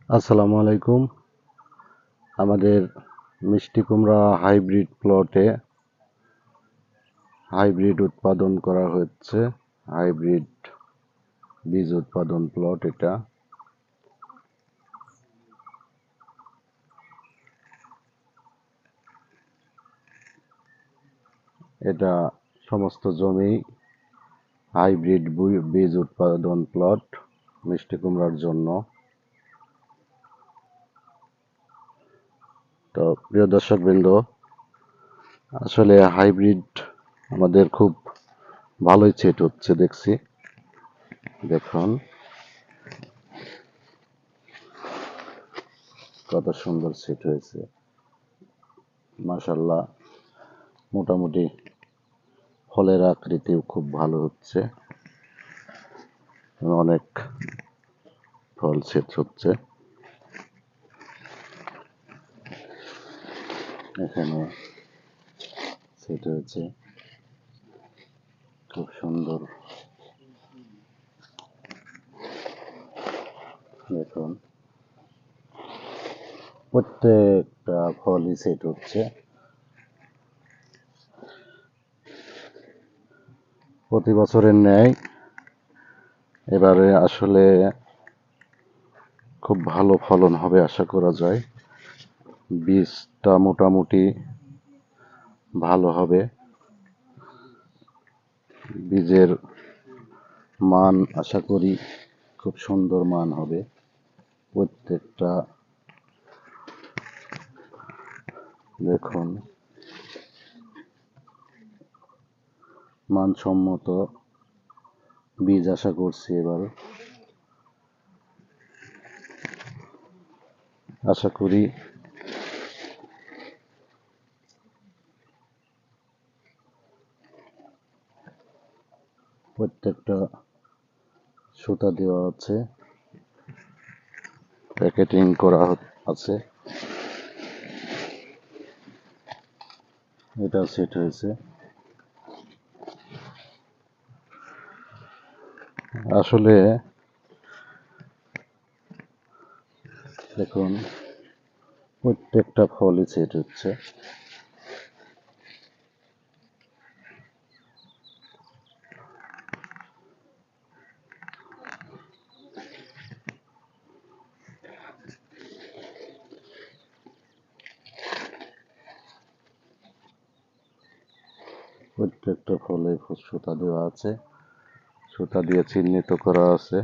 আসসালামু আলাইকুম। আমাদের মিষ্টি কুমড়া হাইব্রিড প্লটে হাইব্রিড উৎপাদন করা হচ্ছে। হাইব্রিড বীজ উৎপাদন প্লট এটা। এটা সমস্ত জমি হাইব্রিড বীজ উৎপাদন প্লট মিষ্টি কুমড়ার জন্য। তো প্রিয় দর্শকবৃন্দ, আসলে হাইব্রিড আমাদের খুব ভালোই সেট হচ্ছে দেখছি। দেখুন কত সুন্দর সেট হয়েছে, মাশাআল্লাহ। মোটামুটি ফলের আকৃতিও খুব ভালো হচ্ছে, অনেক ফল সেট হচ্ছে। এখানে সেট হয়েছে খুব সুন্দর। দেখুন প্রত্যেকটা ফলই সেট হচ্ছে। প্রতি বছরের ন্যায় এবারে আসলে খুব ভালো ফলন হবে আশা করা যায়। বীজটা মোটামুটি ভালো হবে, বীজের মান আশা করি খুব সুন্দর মান হবে। প্রত্যেকটা দেখুন মানসম্মত বীজ আশা করছি এবার। আশা করি প্রত্যেকটা সুতা দেওয়া আছে, প্যাকেটিং করা আছে। এটা সেট হয়েছে। আসলে দেখুন প্রত্যেকটা ফলই সেট হচ্ছে। প্রত্যেকটা ফলে সুতা দেওয়া আছে, সুতা দিয়ে চিহ্নিত করা আছে।